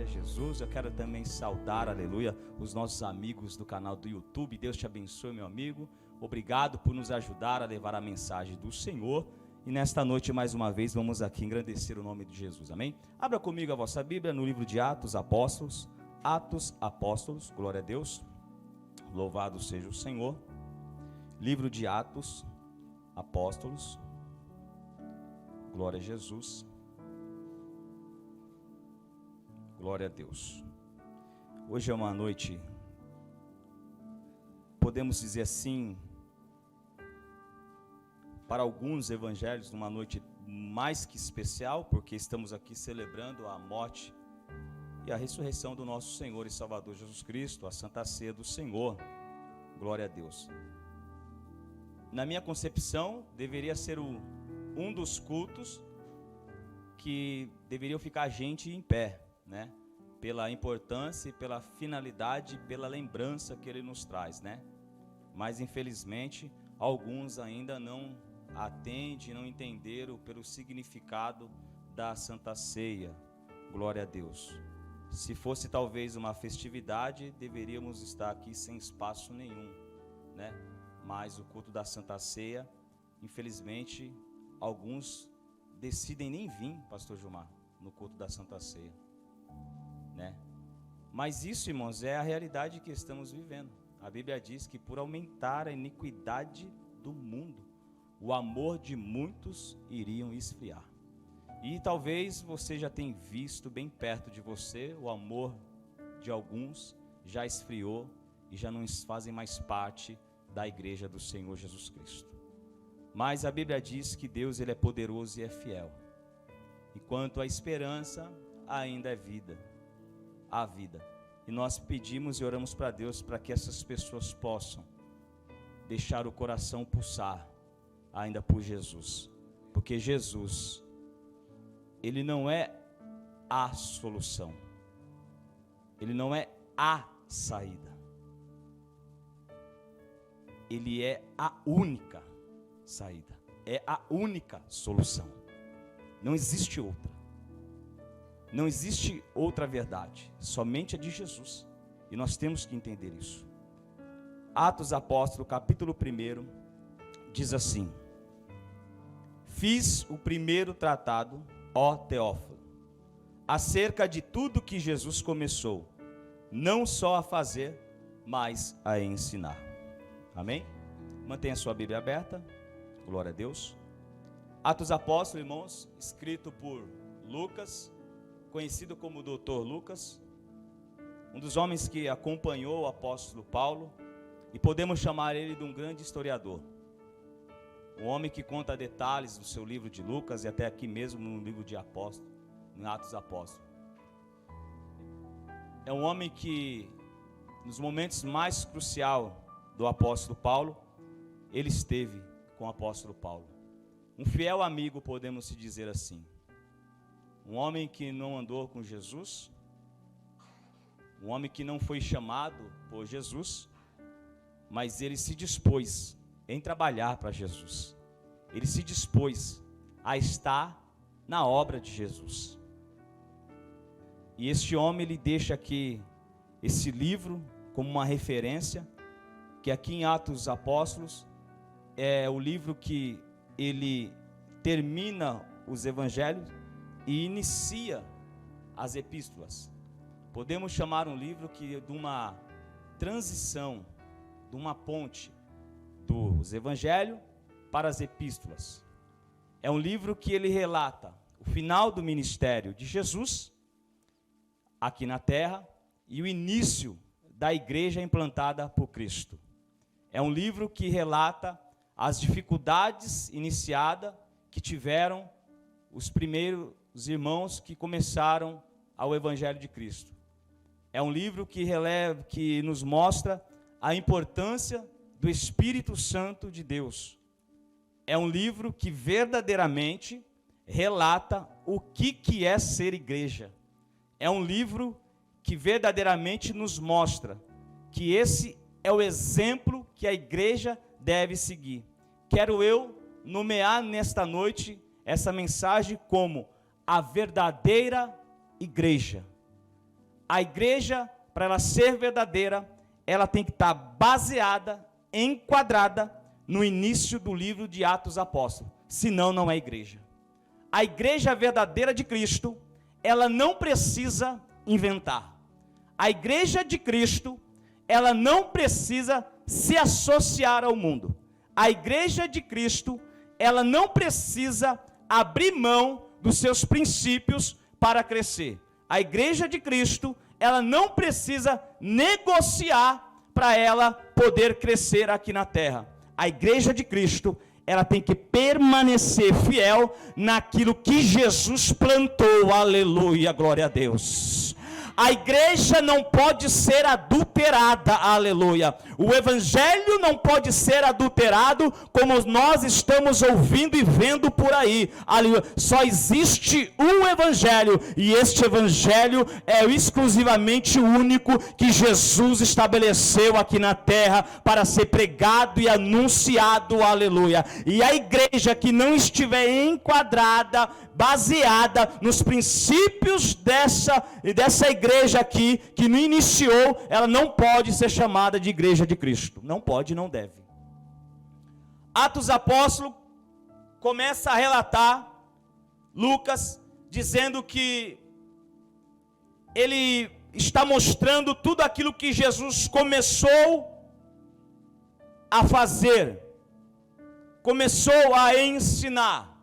Jesus. Eu quero também saudar, aleluia, os nossos amigos do canal do YouTube. Deus te abençoe, meu amigo. Obrigado por nos ajudar a levar a mensagem do Senhor. E nesta noite, mais uma vez, vamos aqui engrandecer o nome de Jesus, amém? Abra comigo a vossa Bíblia no livro de Atos Apóstolos. Atos Apóstolos, glória a Deus. Louvado seja o Senhor. Livro de Atos Apóstolos. Glória a Jesus. Glória a Deus. Hoje é uma noite, podemos dizer assim, para alguns evangelhos, uma noite mais que especial, porque estamos aqui celebrando a morte e a ressurreição do nosso Senhor e Salvador Jesus Cristo, a Santa Ceia do Senhor. Glória a Deus. Na minha concepção, deveria ser um dos cultos que deveriam ficar gente em pé, né? Pela importância e pela finalidade, pela lembrança que ele nos traz, né? Mas infelizmente, alguns ainda não atendem, não entenderam pelo significado da Santa Ceia. Glória a Deus. Se fosse talvez uma festividade, deveríamos estar aqui sem espaço nenhum, né? Mas o culto da Santa Ceia, infelizmente, alguns decidem nem vir, pastor Gilmar, no culto da Santa Ceia, né? Mas isso, irmãos, é a realidade que estamos vivendo. A Bíblia diz que por aumentar a iniquidade do mundo, o amor de muitos iriam esfriar. E talvez você já tenha visto bem perto de você, o amor de alguns já esfriou e já não fazem mais parte da igreja do Senhor Jesus Cristo. Mas a Bíblia diz que Deus, ele é poderoso e é fiel. Enquanto a esperança ainda é vida, há vida. E nós pedimos e oramos para Deus para que essas pessoas possam deixar o coração pulsar ainda por Jesus. Porque Jesus, ele não é a solução. Ele não é a saída. Ele é a única saída. É a única solução. Não existe outra. Não existe outra verdade. Somente a de Jesus. E nós temos que entender isso. Atos Apóstolos, capítulo 1, diz assim: Fiz o primeiro tratado, ó Teófilo, acerca de tudo que Jesus começou, não só a fazer, mas a ensinar. Amém? Mantenha sua Bíblia aberta. Glória a Deus. Atos Apóstolos, irmãos, escrito por Lucas, conhecido como Dr. Lucas, um dos homens que acompanhou o apóstolo Paulo, e podemos chamar ele de um grande historiador. Um homem que conta detalhes do seu livro de Lucas e até aqui mesmo no livro de Apóstolos, em Atos Apóstolos. É um homem que, nos momentos mais cruciais do apóstolo Paulo, ele esteve com o apóstolo Paulo. Um fiel amigo, podemos se dizer assim. Um homem que não andou com Jesus, um homem que não foi chamado por Jesus, mas ele se dispôs em trabalhar para Jesus. Ele se dispôs a estar na obra de Jesus. E este homem, ele deixa aqui esse livro como uma referência, que aqui em Atos Apóstolos é o livro que ele termina os evangelhos e inicia as epístolas. Podemos chamar um livro que de uma transição, de uma ponte dos evangelhos para as epístolas. É um livro que ele relata o final do ministério de Jesus aqui na terra e o início da igreja implantada por Cristo. É um livro que relata as dificuldades iniciadas que tiveram os primeiros irmãos que começaram ao Evangelho de Cristo. É um livro que nos mostra a importância do Espírito Santo de Deus. É um livro que verdadeiramente relata o que é ser igreja. É um livro que verdadeiramente nos mostra que esse é o exemplo que a igreja deve seguir. Quero eu nomear nesta noite essa mensagem como a verdadeira igreja. A igreja, para ela ser verdadeira, ela tem que estar baseada, enquadrada no início do livro de Atos dos Apóstolos. Senão, não é igreja. A igreja verdadeira de Cristo, ela não precisa inventar. A igreja de Cristo, ela não precisa se associar ao mundo. A igreja de Cristo, ela não precisa abrir mão dos seus princípios para crescer. A igreja de Cristo, ela não precisa negociar para ela poder crescer aqui na terra. A igreja de Cristo, ela tem que permanecer fiel naquilo que Jesus plantou. Aleluia, glória a Deus. A igreja não pode ser adulterada, aleluia. O evangelho não pode ser adulterado como nós estamos ouvindo e vendo por aí, aleluia. Só existe um evangelho, e este evangelho é exclusivamente o único que Jesus estabeleceu aqui na terra para ser pregado e anunciado, aleluia. E a igreja que não estiver enquadrada, baseada nos princípios dessa igreja aqui, que não iniciou, ela não pode ser chamada de igreja de Cristo. Não pode, não deve. Atos dos Apóstolos começa a relatar, Lucas, dizendo que ele está mostrando tudo aquilo que Jesus começou a fazer, começou a ensinar.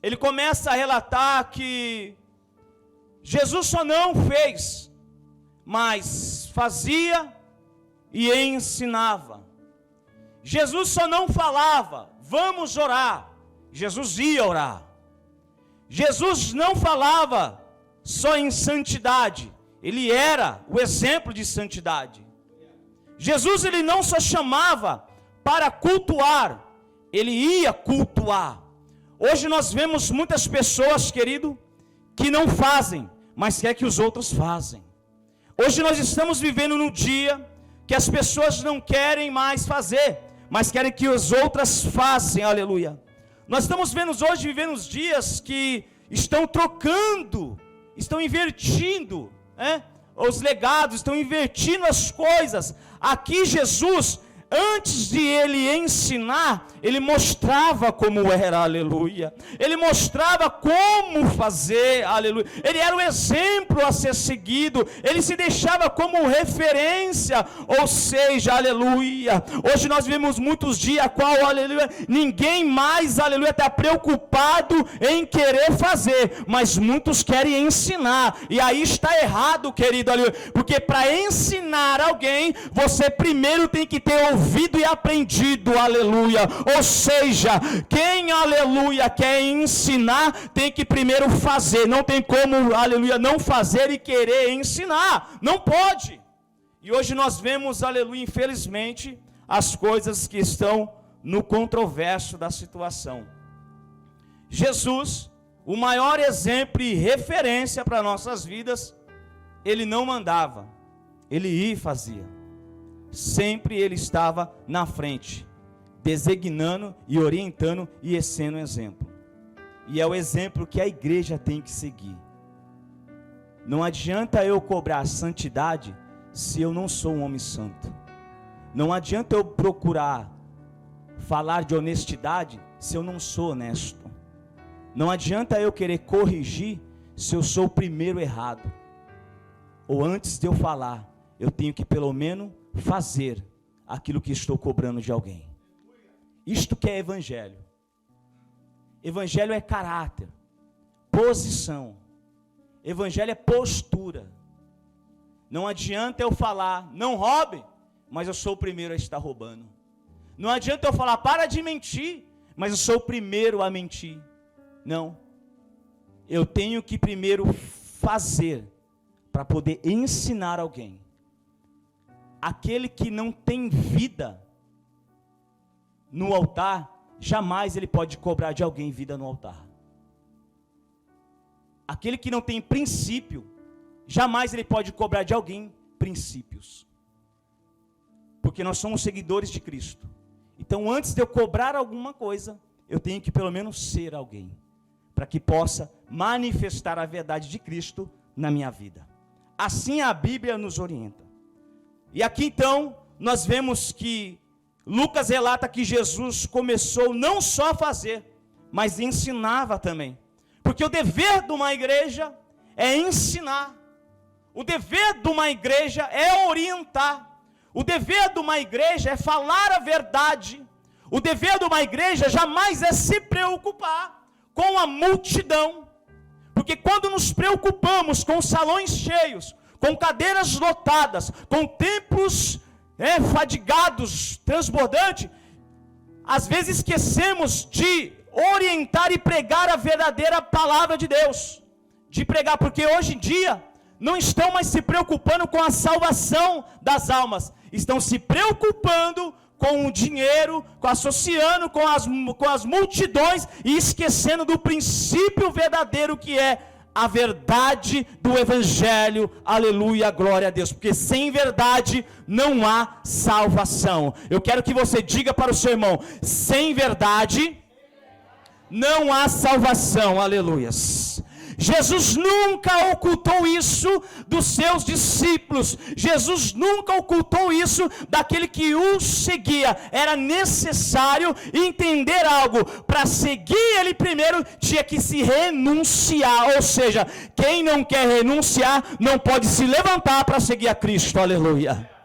Ele começa a relatar que Jesus só não fez, mas fazia e ensinava. Jesus só não falava, vamos orar. Jesus ia orar. Jesus não falava só em santidade, ele era o exemplo de santidade. Jesus, ele não só chamava para cultuar, ele ia cultuar. Hoje nós vemos muitas pessoas, querido, que não fazem, mas quer que os outros fazem. Hoje nós estamos vivendo num dia que as pessoas não querem mais fazer, mas querem que as outras façam, aleluia. Nós estamos vivendo os dias que estão trocando, estão invertindo, os legados, estão invertindo as coisas. Aqui Jesus, antes de ele ensinar, ele mostrava como era, aleluia. Ele mostrava como fazer, aleluia. Ele era o exemplo a ser seguido. Ele se deixava como referência, ou seja, aleluia. Hoje nós vemos muitos dias a qual, aleluia, ninguém mais, aleluia, está preocupado em querer fazer, mas muitos querem ensinar. E aí está errado, querido, aleluia. Porque para ensinar alguém, você primeiro tem que ter ouvido e aprendido, aleluia. Ou seja, quem, aleluia, quer ensinar, tem que primeiro fazer. Não tem como, aleluia, não fazer e querer ensinar. Não pode. E hoje nós vemos, aleluia, infelizmente, as coisas que estão no controverso da situação. Jesus, o maior exemplo e referência para nossas vidas, ele não mandava, ele ia e fazia. Sempre ele estava na frente, designando e orientando e sendo exemplo. E é o exemplo que a igreja tem que seguir. Não adianta eu cobrar santidade se eu não sou um homem santo. Não adianta eu procurar falar de honestidade se eu não sou honesto. Não adianta eu querer corrigir se eu sou o primeiro errado. Ou antes de eu falar, eu tenho que pelo menos fazer aquilo que estou cobrando de alguém. Isto que é evangelho. Evangelho é caráter, posição. Evangelho é postura. Não adianta eu falar, não roube, mas eu sou o primeiro a estar roubando. Não adianta eu falar, para de mentir, mas eu sou o primeiro a mentir. Não. Eu tenho que primeiro fazer para poder ensinar alguém. Aquele que não tem vida no altar, jamais ele pode cobrar de alguém vida no altar. Aquele que não tem princípio, jamais ele pode cobrar de alguém princípios. Porque nós somos seguidores de Cristo. Então, antes de eu cobrar alguma coisa, eu tenho que pelo menos ser alguém, para que possa manifestar a verdade de Cristo na minha vida. Assim a Bíblia nos orienta. E aqui então, nós vemos que Lucas relata que Jesus começou não só a fazer, mas ensinava também. Porque o dever de uma igreja é ensinar. O dever de uma igreja é orientar. O dever de uma igreja é falar a verdade. O dever de uma igreja jamais é se preocupar com a multidão. Porque quando nos preocupamos com salões cheios, com cadeiras lotadas, com templos fadigados, transbordantes, às vezes esquecemos de orientar e pregar a verdadeira palavra de Deus. De pregar, porque hoje em dia não estão mais se preocupando com a salvação das almas, estão se preocupando com o dinheiro, associando com as multidões e esquecendo do princípio verdadeiro que é a verdade do Evangelho. Aleluia, glória a Deus, porque sem verdade não há salvação. Eu quero que você diga para o seu irmão: sem verdade não há salvação. Aleluias. Jesus nunca ocultou isso dos seus discípulos. Jesus nunca ocultou isso daquele que o seguia. Era necessário entender algo. Para seguir ele primeiro tinha que se renunciar. Ou seja, quem não quer renunciar não pode se levantar para seguir a Cristo. Aleluia.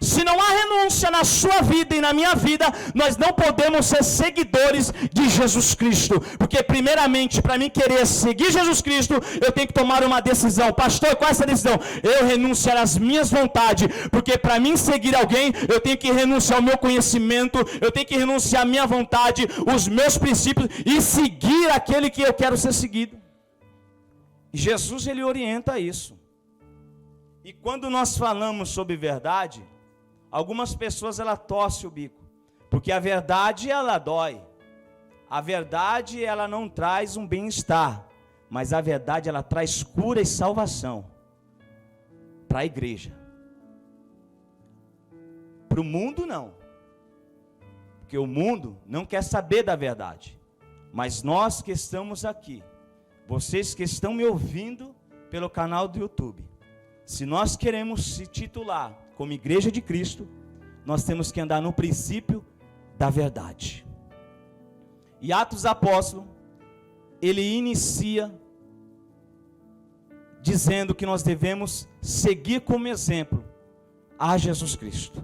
Se não há renúncia na sua vida e na minha vida, nós não podemos ser seguidores de Jesus Cristo. Porque primeiramente, para mim querer seguir Jesus Cristo, eu tenho que tomar uma decisão. Pastor, qual é essa decisão? Eu renunciar às minhas vontades. Porque para mim seguir alguém, eu tenho que renunciar ao meu conhecimento, eu tenho que renunciar à minha vontade, os meus princípios, e seguir aquele que eu quero ser seguido. E Jesus, ele orienta isso. E quando nós falamos sobre verdade, algumas pessoas ela torcem o bico, porque a verdade ela dói, a verdade ela não traz um bem-estar, mas a verdade ela traz cura e salvação para a igreja. Para o mundo não, porque o mundo não quer saber da verdade, mas nós que estamos aqui, vocês que estão me ouvindo pelo canal do YouTube, se nós queremos se titular como igreja de Cristo, nós temos que andar no princípio da verdade. E Atos dos Apóstolos, ele inicia dizendo que nós devemos seguir como exemplo a Jesus Cristo.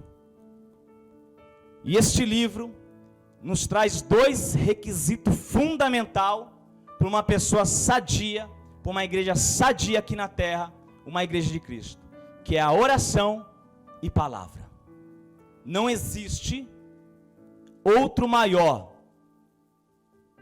E este livro nos traz dois requisitos fundamentais para uma pessoa sadia, para uma igreja sadia aqui na terra, uma igreja de Cristo, que é a oração e palavra. Não existe outro maior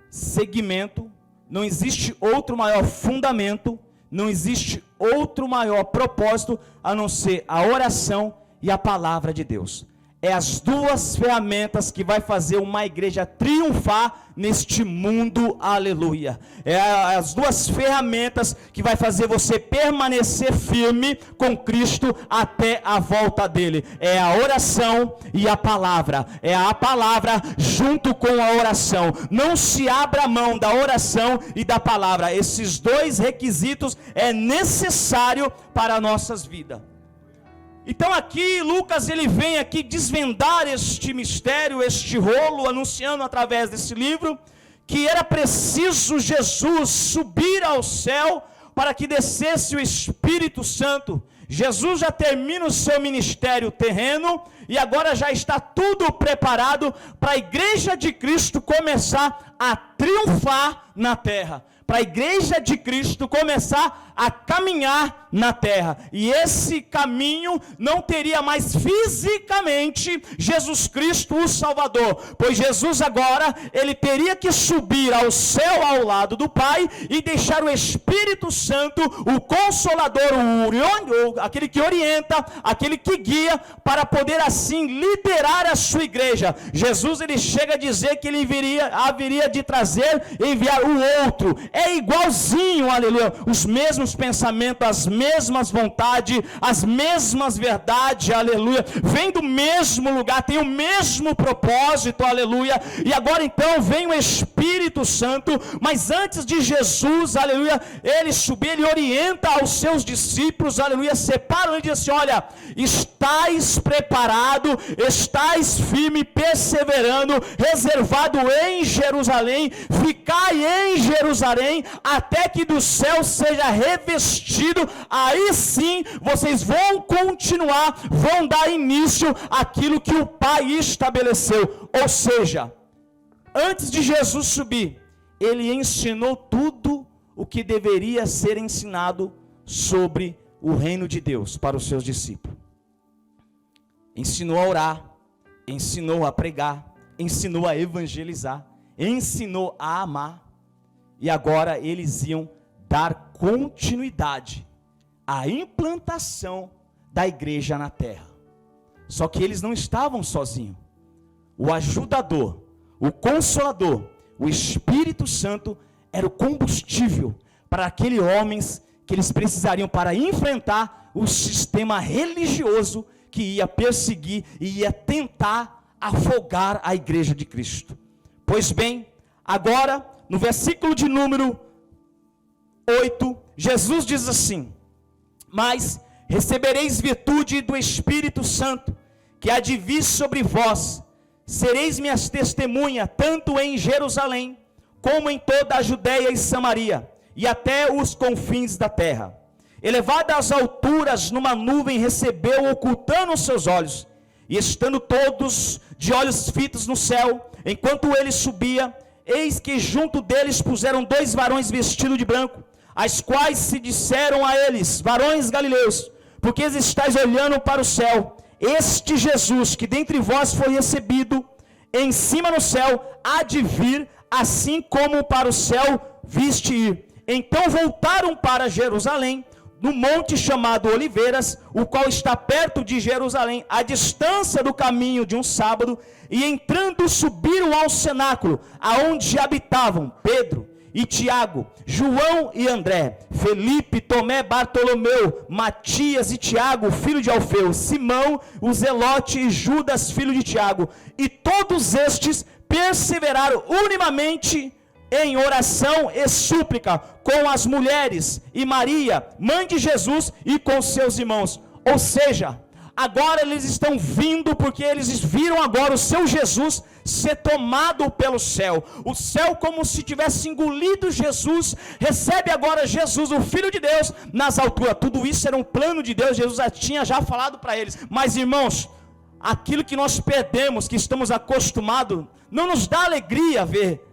segmento, não existe outro maior fundamento, não existe outro maior propósito a não ser a oração e a palavra de Deus. É as duas ferramentas que vai fazer uma igreja triunfar neste mundo, aleluia. É as duas ferramentas que vai fazer você permanecer firme com Cristo até a volta dele. É a oração e a palavra. É a palavra junto com a oração. Não se abra mão da oração e da palavra. Esses dois requisitos é necessário para nossas vidas. Então aqui Lucas ele vem aqui desvendar este mistério, este rolo, anunciando através desse livro que era preciso Jesus subir ao céu para que descesse o Espírito Santo. Jesus já termina o seu ministério terreno e agora já está tudo preparado para a igreja de Cristo começar a triunfar na terra. Para a igreja de Cristo começar a caminhar na terra. E esse caminho não teria mais fisicamente Jesus Cristo o Salvador. Pois Jesus agora, ele teria que subir ao céu ao lado do Pai e deixar o Espírito Santo, o Consolador, aquele que orienta, aquele que guia, para poder assim liderar a sua igreja. Jesus ele chega a dizer que ele haveria de trazer e enviar o outro. É igualzinho, aleluia, os mesmos mesmos pensamentos, as mesmas vontades, as mesmas verdades, aleluia, vem do mesmo lugar, tem o mesmo propósito, aleluia, e agora então vem o Espírito Santo, mas antes de Jesus, aleluia, ele subir, ele orienta aos seus discípulos, aleluia, separa, ele diz assim, olha, estáis preparado, estáis firme, perseverando, reservado em Jerusalém, ficai em Jerusalém, até que do céu seja revestido, aí sim, vocês vão continuar, vão dar início àquilo que o Pai estabeleceu, ou seja, antes de Jesus subir, ele ensinou tudo o que deveria ser ensinado sobre o reino de Deus para os seus discípulos. Ensinou a orar, ensinou a pregar, ensinou a evangelizar, ensinou a amar, e agora eles iam dar continuidade à implantação da igreja na terra. Só que eles não estavam sozinhos. O ajudador, o consolador, o Espírito Santo era o combustível para aqueles homens que eles precisariam para enfrentar o sistema religioso que ia perseguir e ia tentar afogar a igreja de Cristo. Pois bem, agora, no versículo de número 8, Jesus diz assim: mas recebereis virtude do Espírito Santo, que há de vir sobre vós, sereis minhas testemunhas, tanto em Jerusalém, como em toda a Judeia e Samaria, e até os confins da terra. Elevado às alturas, numa nuvem recebeu, ocultando os seus olhos, e estando todos de olhos fitos no céu, enquanto ele subia, eis que junto deles puseram 2 varões vestidos de branco, as quais se disseram a eles: varões galileus, porque estáis olhando para o céu? Este Jesus, que dentre vós foi recebido em cima no céu, há de vir, assim como para o céu viste ir. Então voltaram para Jerusalém, no monte chamado Oliveiras, o qual está perto de Jerusalém, à distância do caminho de um sábado, e entrando subiram ao cenáculo, aonde habitavam Pedro e Tiago, João e André, Felipe, Tomé, Bartolomeu, Matias e Tiago, filho de Alfeu, Simão, o Zelote e Judas, filho de Tiago, e todos estes perseveraram unanimemente em oração e súplica com as mulheres e Maria, mãe de Jesus, e com seus irmãos. Ou seja, agora eles estão vindo porque eles viram agora o seu Jesus ser tomado pelo céu. O céu, como se tivesse engolido Jesus, recebe agora Jesus, o Filho de Deus, nas alturas. Tudo isso era um plano de Deus, Jesus tinha já falado para eles. Mas irmãos, aquilo que nós perdemos, que estamos acostumados, não nos dá alegria ver,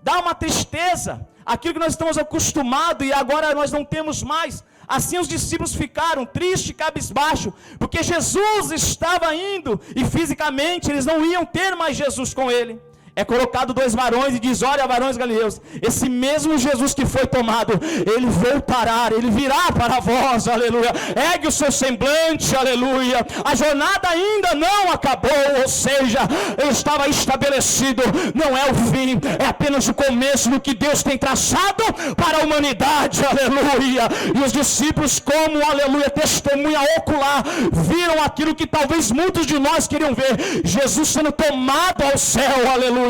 dá uma tristeza. Aquilo que nós estamos acostumados e agora nós não temos mais. Assim os discípulos ficaram tristes, cabisbaixo, porque Jesus estava indo e fisicamente eles não iam ter mais Jesus com ele. É colocado 2 varões e diz: olha, varões galileus, esse mesmo Jesus que foi tomado, ele voltará, ele virá para vós, aleluia. Ergue o seu semblante, aleluia. A jornada ainda não acabou, ou seja, estava estabelecido, não é o fim, é apenas o começo do que Deus tem traçado para a humanidade, aleluia. E os discípulos, como, aleluia, testemunha ocular, viram aquilo que talvez muitos de nós queriam ver: Jesus sendo tomado ao céu, aleluia.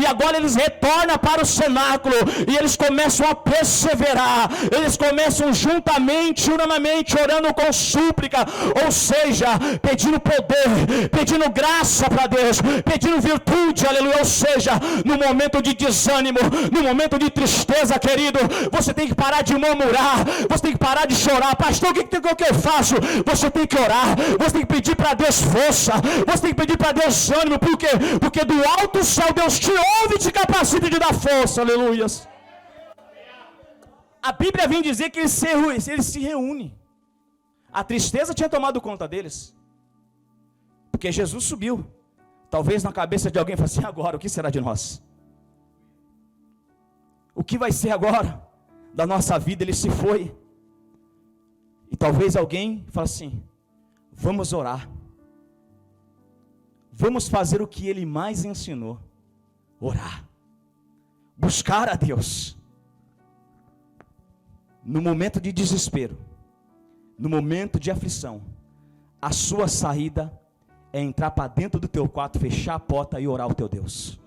E agora eles retornam para o cenáculo e eles começam a perseverar, eles começam juntamente, unanimemente, orando com súplica, ou seja, pedindo poder, pedindo graça para Deus, pedindo virtude, aleluia. Ou seja, no momento de desânimo, no momento de tristeza, querido, você tem que parar de murmurar, você tem que parar de chorar. Pastor, o que eu faço? Você tem que orar, você tem que pedir para Deus força, você tem que pedir para Deus ânimo. Por quê? Porque do alto céu Deus te ouve e te capacita de dar força, aleluias. A Bíblia vem dizer que eles se reúnem. A tristeza tinha tomado conta deles, porque Jesus subiu. Talvez na cabeça de alguém fale assim: agora, o que será de nós? O que vai ser agora da nossa vida? Ele se foi. E talvez alguém fale assim: vamos orar, vamos fazer o que ele mais ensinou: orar, buscar a Deus. no momento de desespero, no momento de aflição, a sua saída é entrar para dentro do teu quarto, fechar a porta e orar ao teu Deus.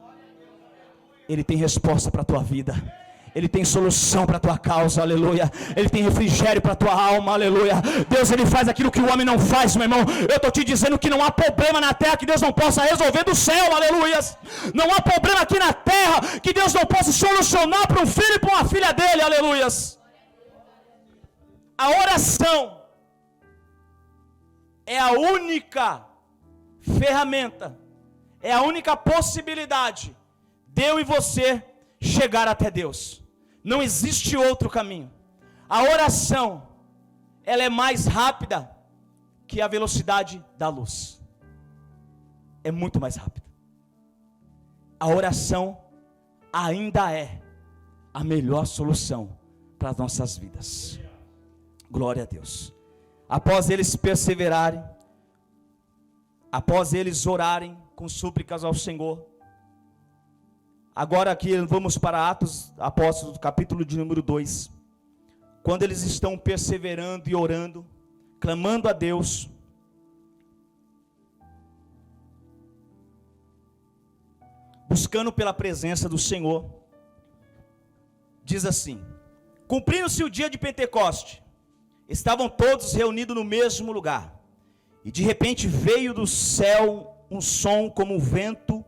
Ele tem resposta para a tua vida. Ele tem solução para a tua causa, aleluia. Ele tem refrigério para a tua alma, aleluia. Deus, Ele faz aquilo que o homem não faz, meu irmão. Eu estou te dizendo que não há problema na terra que Deus não possa resolver do céu, aleluia. Não há problema aqui na terra que Deus não possa solucionar para um filho e para uma filha dele, aleluia. A oração é a única ferramenta, é a única possibilidade de eu e você chegar até Deus. Não existe outro caminho. A oração, ela é mais rápida que a velocidade da luz. É muito mais rápida. A oração ainda é a melhor solução para as nossas vidas. Glória a Deus. Após eles perseverarem, após eles orarem com súplicas ao Senhor, agora aqui vamos para Atos Apóstolos, capítulo de número 2. Quando eles estão perseverando e orando, clamando a Deus, buscando pela presença do Senhor, diz assim: cumprindo-se o dia de Pentecoste, estavam todos reunidos no mesmo lugar, e de repente veio do céu um som como um vento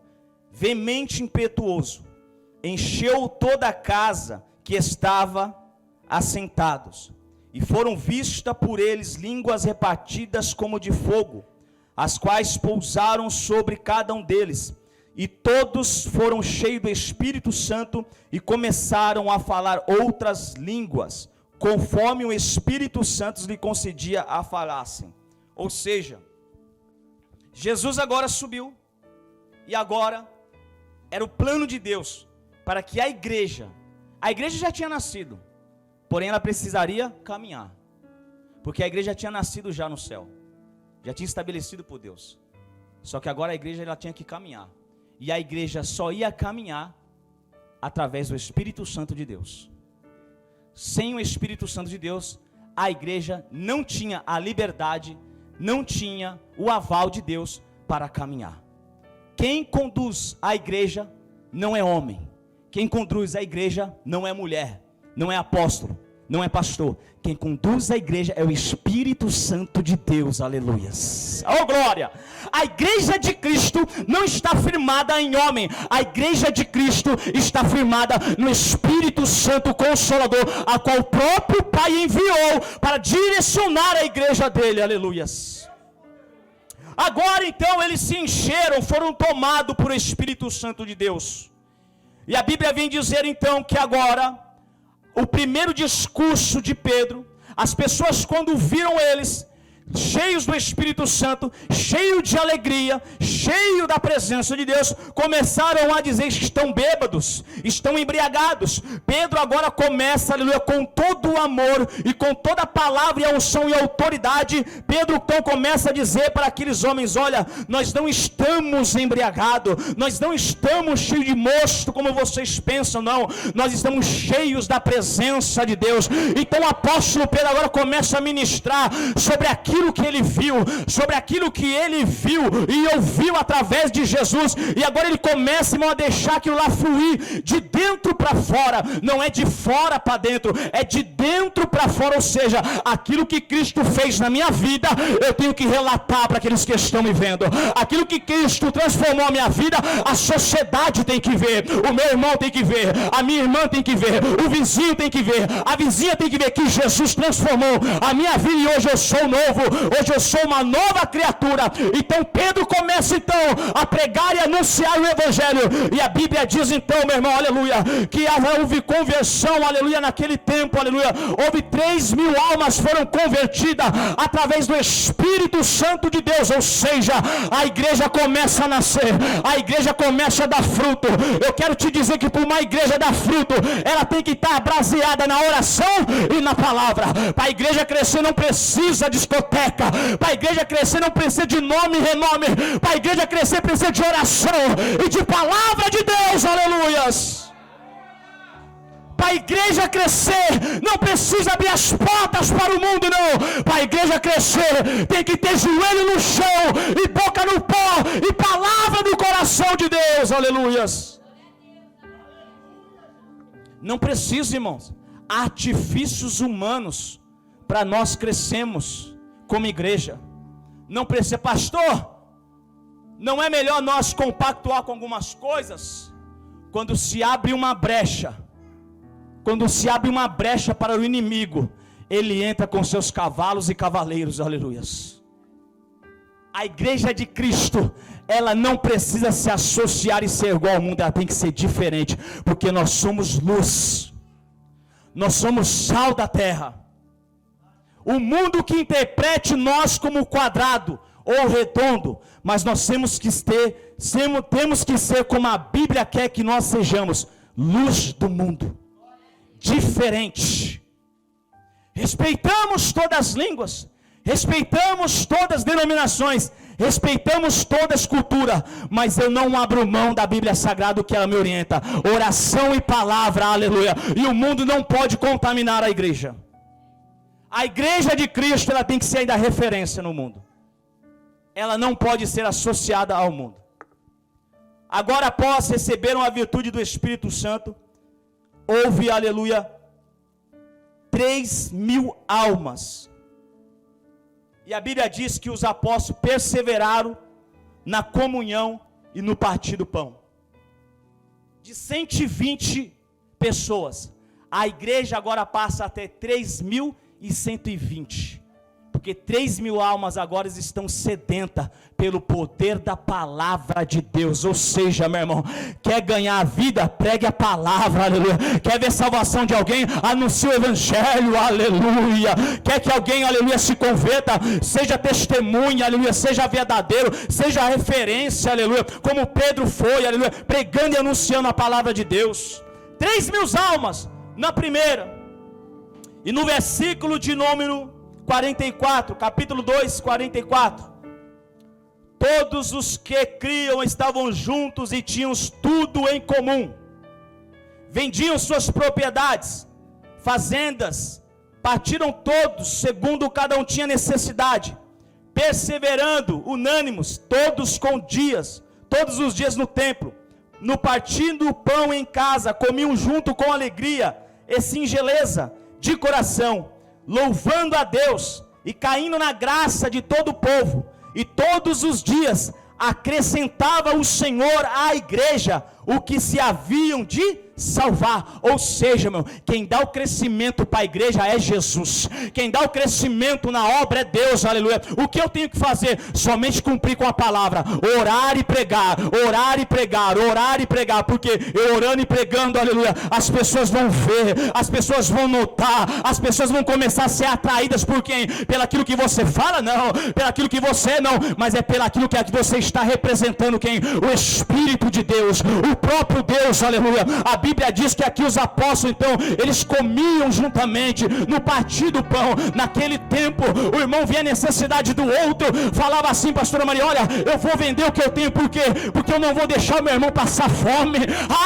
veemente impetuoso, encheu toda a casa que estava assentados, e foram vistas por eles línguas repartidas como de fogo, as quais pousaram sobre cada um deles, e todos foram cheios do Espírito Santo, e começaram a falar outras línguas, conforme o Espírito Santo lhe concedia a falassem. Ou seja, Jesus agora subiu, e agora era o plano de Deus, para que a igreja já tinha nascido, porém ela precisaria caminhar, porque a igreja tinha nascido já no céu, já tinha estabelecido por Deus, só que agora a igreja ela tinha que caminhar, e a igreja só ia caminhar através do Espírito Santo de Deus. Sem o Espírito Santo de Deus, a igreja não tinha a liberdade, não tinha o aval de Deus para caminhar. Quem conduz a igreja não é homem. Quem conduz a igreja não é mulher, não é apóstolo, não é pastor. Quem conduz a igreja é o Espírito Santo de Deus, aleluias. Oh glória! A igreja de Cristo não está firmada em homem, a igreja de Cristo está firmada no Espírito Santo Consolador, a qual o próprio Pai enviou para direcionar a igreja dele, aleluias. Agora então eles se encheram, foram tomados por Espírito Santo de Deus. E a Bíblia vem dizer então que agora, o primeiro discurso de Pedro, as pessoas quando viram eles, cheios do Espírito Santo, cheio de alegria, cheio da presença de Deus, começaram a dizer que estão bêbados, estão embriagados. Pedro agora começa, aleluia, com todo o amor e com toda a palavra e a unção e a autoridade. Pedro então começa a dizer para aqueles homens: olha, nós não estamos embriagados, nós não estamos cheios de mosto como vocês pensam, não, nós estamos cheios da presença de Deus. Então o apóstolo Pedro agora começa a ministrar sobre aquilo que ele viu, sobre aquilo que ele viu e ouviu através de Jesus, e agora ele começa, irmão, a deixar aquilo lá fluir de dentro para fora, não é de fora para dentro, é de dentro para fora, ou seja, aquilo que Cristo fez na minha vida, eu tenho que relatar para aqueles que estão me vendo, aquilo que Cristo transformou a minha vida, a sociedade tem que ver, o meu irmão tem que ver, a minha irmã tem que ver, o vizinho tem que ver, a vizinha tem que ver que Jesus transformou a minha vida e hoje eu sou novo, hoje eu sou uma nova criatura. Então Pedro começa então a pregar e anunciar o Evangelho, e a Bíblia diz então, meu irmão, aleluia, que houve conversão, aleluia, naquele tempo, aleluia, houve 3.000 almas foram convertidas através do Espírito Santo de Deus, ou seja, a igreja começa a nascer, a igreja começa a dar fruto. Eu quero te dizer que para uma igreja dar fruto, ela tem que estar baseada na oração e na palavra. Para a igreja crescer não precisa de discoteca, para a igreja crescer não precisa de nome e renome, para a igreja crescer precisa de oração e de palavra de Deus, aleluias. Para a igreja crescer, não precisa abrir as portas para o mundo, não. Para a igreja crescer, tem que ter joelho no chão, e boca no pó, e palavra do coração de Deus, aleluias. Não precisa, irmãos, artifícios humanos para nós crescermos como igreja. Não precisa, pastor, não é melhor nós compactuar com algumas coisas? Quando se abre uma brecha, para o inimigo, ele entra com seus cavalos e cavaleiros, aleluias. A igreja de Cristo, ela não precisa se associar e ser igual ao mundo, ela tem que ser diferente, porque nós somos luz, nós somos sal da terra. O mundo que interprete nós como quadrado ou redondo, mas nós temos que ser como a Bíblia quer que nós sejamos, luz do mundo, diferente. Respeitamos todas as línguas, respeitamos todas as denominações, respeitamos toda a cultura, mas eu não abro mão da Bíblia Sagrada, que ela me orienta, oração e palavra, aleluia, e o mundo não pode contaminar a igreja. A igreja de Cristo, ela tem que ser ainda referência no mundo, ela não pode ser associada ao mundo. Agora, após receberam a virtude do Espírito Santo, houve, aleluia, 3.000 almas, e a Bíblia diz que os apóstolos perseveraram na comunhão e no partir do pão. De 120 pessoas, a igreja agora passa a ter 3.120. Porque 3.000 almas agora estão sedentas pelo poder da palavra de Deus. Ou seja, meu irmão, quer ganhar a vida? Pregue a palavra, aleluia. Quer ver salvação de alguém? Anuncie o evangelho, aleluia. Quer que alguém, aleluia, se converta? Seja testemunha, aleluia. Seja verdadeiro, seja referência, aleluia. Como Pedro foi, aleluia, pregando e anunciando a palavra de Deus. 3.000 almas na primeira. E no versículo de número 44, capítulo 2, 44. Todos os que criam estavam juntos e tinham tudo em comum. Vendiam suas propriedades, fazendas, partiram todos, segundo cada um tinha necessidade. Perseverando, unânimes, todos os dias no templo. No partindo o pão em casa, comiam junto com alegria e singeleza de coração, louvando a Deus e caindo na graça de todo o povo, e todos os dias acrescentava o Senhor à igreja o que se haviam de salvar. Ou seja, meu, quem dá o crescimento para a igreja é Jesus, quem dá o crescimento na obra é Deus, aleluia. O que eu tenho que fazer? Somente cumprir com a palavra, orar e pregar, orar e pregar, orar e pregar, porque eu orando e pregando, aleluia, as pessoas vão ver, as pessoas vão notar, as pessoas vão começar a ser atraídas por quem? Pelaquilo que você fala? Não, pelaquilo que você é? Não, mas é pelaquilo que você está representando. Quem? O Espírito de Deus, o próprio Deus, aleluia. A Bíblia diz que aqui os apóstolos, então, eles comiam juntamente no partir do pão. Naquele tempo, o irmão via a necessidade do outro, falava assim: pastora Maria, olha, eu vou vender o que eu tenho, por quê? Porque eu não vou deixar o meu irmão passar fome.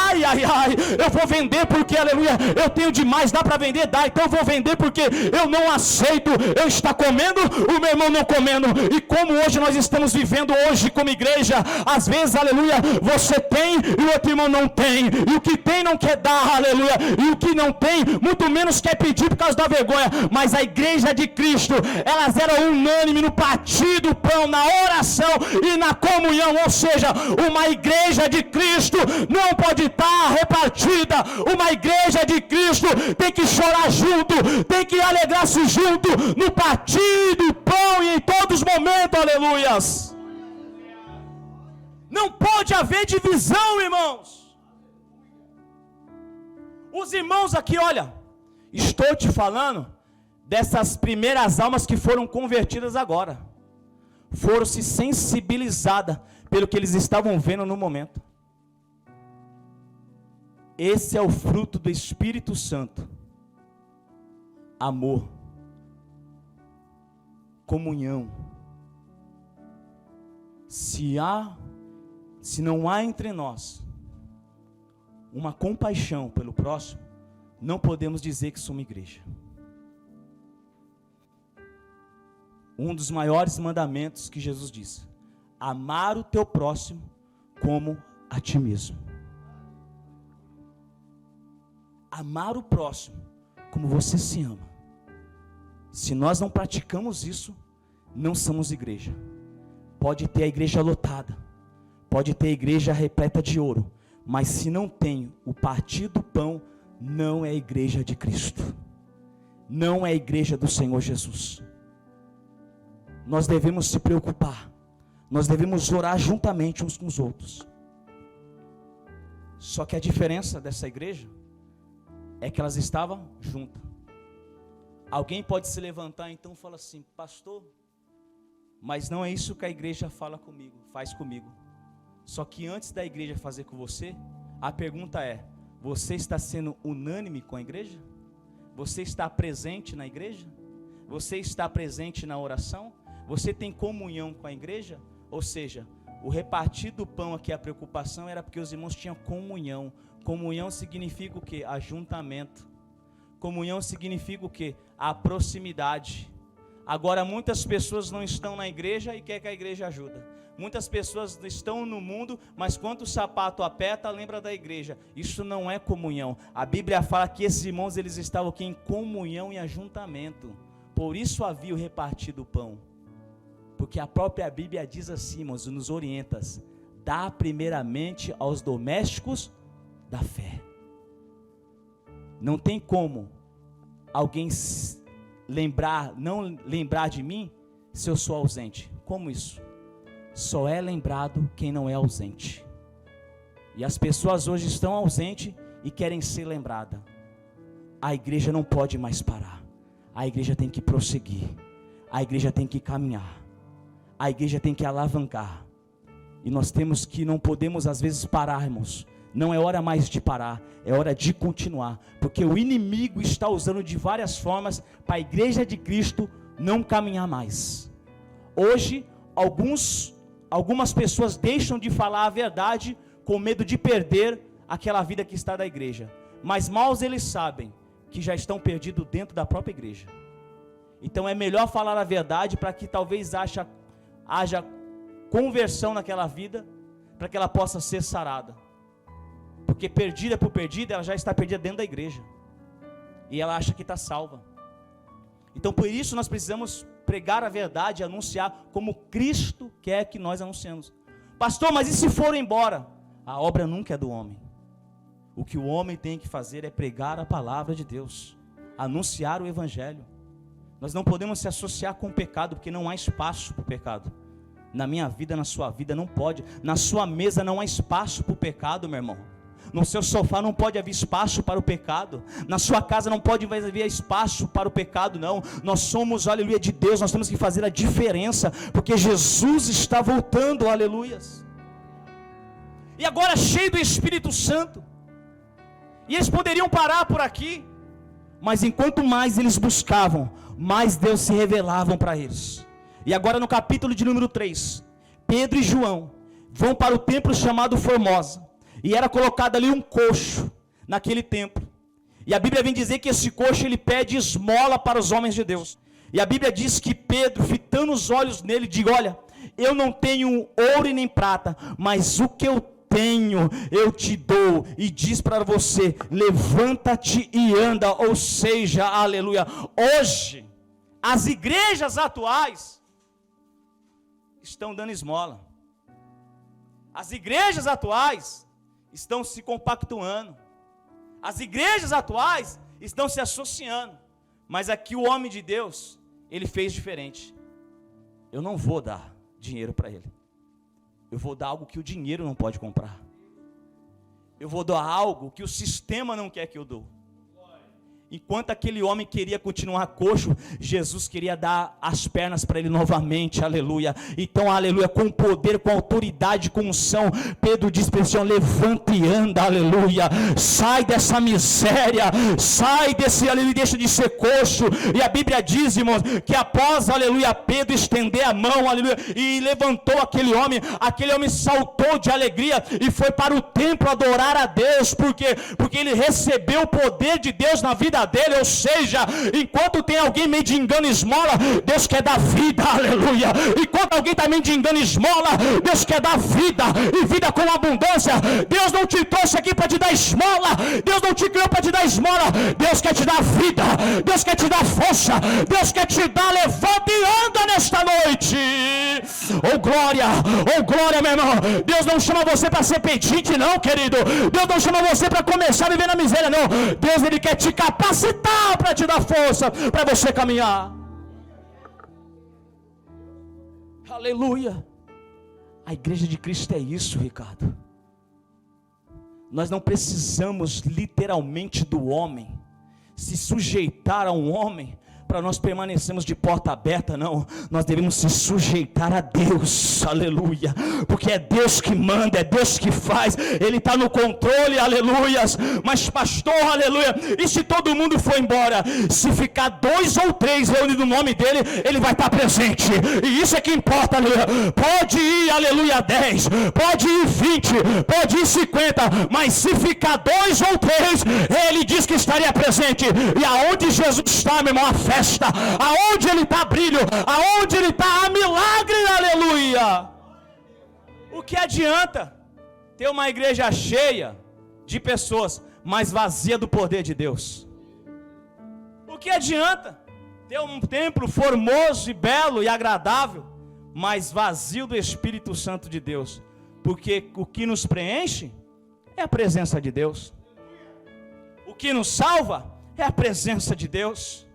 Ai, ai, ai, eu vou vender porque, aleluia, eu tenho demais, dá para vender? Dá, então eu vou vender porque eu não aceito eu estar comendo, o meu irmão não comendo. E como hoje nós estamos vivendo hoje como igreja, às vezes, aleluia, você tem e o outro irmão não tem, e o que tem não quer dar, aleluia, e o que não tem, muito menos quer pedir por causa da vergonha. Mas a igreja de Cristo, elas eram unânimes no partir do pão, na oração e na comunhão. Ou seja, uma igreja de Cristo não pode estar repartida, uma igreja de Cristo tem que chorar junto, tem que alegrar-se junto, no partir do pão e em todos os momentos, aleluias. Não pode haver divisão, irmãos. Os irmãos aqui, olha, estou te falando dessas primeiras almas que foram convertidas agora, foram se sensibilizadas pelo que eles estavam vendo no momento. Esse é o fruto do Espírito Santo: amor, comunhão. Se não há entre nós uma compaixão pelo próximo, não podemos dizer que somos igreja. Um dos maiores mandamentos que Jesus disse: amar o teu próximo como a ti mesmo. Amar o próximo como você se ama. Se nós não praticamos isso, não somos igreja. Pode ter a igreja lotada, pode ter a igreja repleta de ouro, mas se não tem o partir do pão, não é a igreja de Cristo, não é a igreja do Senhor Jesus. Nós devemos se preocupar, nós devemos orar juntamente uns com os outros. Só que a diferença dessa igreja é que elas estavam juntas. Alguém pode se levantar então e falar assim: pastor, mas não é isso que a igreja faz comigo. Só que antes da igreja fazer com você, a pergunta é: você está sendo unânime com a igreja? Você está presente na igreja? Você está presente na oração? Você tem comunhão com a igreja? Ou seja, o repartir do pão aqui, a preocupação era porque os irmãos tinham comunhão. Comunhão significa o quê? Ajuntamento. Comunhão significa o quê? A proximidade. Agora muitas pessoas não estão na igreja e quer que a igreja ajude. Muitas pessoas estão no mundo, mas quando o sapato aperta, lembra da igreja. Isso não é comunhão. A Bíblia fala que esses irmãos, eles estavam aqui em comunhão e ajuntamento. Por isso havia o repartir do pão. Porque a própria Bíblia diz assim, irmãos, nos orienta: dá primeiramente aos domésticos da fé. Não tem como alguém não lembrar de mim se eu sou ausente. Como isso? Só é lembrado quem não é ausente. E as pessoas hoje estão ausentes e querem ser lembradas. A igreja não pode mais parar. A igreja tem que prosseguir. A igreja tem que caminhar. A igreja tem que alavancar. E nós não podemos às vezes parar, irmãos. Não é hora mais de parar, é hora de continuar. Porque o inimigo está usando de várias formas para a igreja de Cristo não caminhar mais. Hoje, algumas pessoas deixam de falar a verdade com medo de perder aquela vida que está da igreja. Mas mal eles sabem que já estão perdidos dentro da própria igreja. Então é melhor falar a verdade para que talvez haja conversão naquela vida, para que ela possa ser sarada. Porque perdida por perdida, ela já está perdida dentro da igreja. E ela acha que está salva. Então por isso nós precisamos pregar a verdade, anunciar como Cristo quer que nós anunciemos. Pastor, mas e se for embora? A obra nunca é do homem. O que o homem tem que fazer é pregar a palavra de Deus, anunciar o evangelho. Nós não podemos se associar com o pecado, porque não há espaço para o pecado. Na minha vida, na sua vida, não pode. Na sua mesa não há espaço para o pecado, meu irmão. No seu sofá não pode haver espaço para o pecado. Na sua casa não pode haver espaço para o pecado, não. Nós somos, aleluia, de Deus. Nós temos que fazer a diferença, porque Jesus está voltando, aleluias. E agora cheio do Espírito Santo. E eles poderiam parar por aqui, mas enquanto mais eles buscavam, mais Deus se revelava para eles. E agora no capítulo de número 3, Pedro e João vão para o templo chamado Formosa. E era colocado ali um coxo naquele templo. E a Bíblia vem dizer que esse coxo ele pede esmola para os homens de Deus. E a Bíblia diz que Pedro, fitando os olhos nele, diz: olha, eu não tenho ouro e nem prata, mas o que eu tenho, eu te dou. E diz para você: levanta-te e anda. Ou seja, aleluia, hoje as igrejas atuais estão dando esmola. As igrejas atuais estão se compactuando. As igrejas atuais estão se associando. Mas aqui o homem de Deus, ele fez diferente. Eu não vou dar dinheiro para ele. Eu vou dar algo que o dinheiro não pode comprar. Eu vou dar algo que o sistema não quer que eu dou. Enquanto aquele homem queria continuar coxo, Jesus queria dar as pernas para ele novamente, aleluia. Então, aleluia, com poder, com autoridade, com unção, Pedro diz para ele: levanta e anda, aleluia. Sai dessa miséria, sai desse, aleluia, deixa de ser coxo. E a Bíblia diz, irmãos, que após, aleluia, Pedro estender a mão, aleluia, e levantou aquele homem saltou de alegria e foi para o templo adorar a Deus. Por quê? Porque ele recebeu o poder de Deus na vida dele. Ou seja, enquanto tem alguém mendigando esmola, Deus quer dar vida, aleluia. Enquanto alguém está mendigando esmola, Deus quer dar vida, e vida com abundância. Deus não te trouxe aqui para te dar esmola, Deus não te criou para te dar esmola. Deus quer te dar vida, Deus quer te dar força, Deus quer te dar, levanta e anda nesta noite. Oh glória, meu irmão. Deus não chama você para ser pedinte, não, querido. Deus não chama você para começar a viver na miséria, não. Deus, ele quer te capacitar para te dar força, para você caminhar. Aleluia. A igreja de Cristo é isso, Ricardo. Nós não precisamos literalmente do homem, se sujeitar a um homem, para nós permanecermos de porta aberta, não. Nós devemos se sujeitar a Deus, aleluia, porque é Deus que manda, é Deus que faz, Ele está no controle, aleluias. Mas pastor, aleluia, e se todo mundo for embora? Se ficar 2 ou 3 reunidos no nome dEle, Ele vai estar presente, e isso é que importa, aleluia. Pode ir, aleluia, 10, pode ir 20, pode ir 50, mas se ficar 2 ou 3, Ele diz que estaria presente. E aonde Jesus está, meu irmão, a fé. Aonde ele está, brilho, aonde ele está, há milagre, aleluia. O que adianta ter uma igreja cheia de pessoas, mas vazia do poder de Deus? O que adianta ter um templo formoso e belo e agradável, mas vazio do Espírito Santo de Deus? Porque o que nos preenche é a presença de Deus. O que nos salva é a presença de Deus.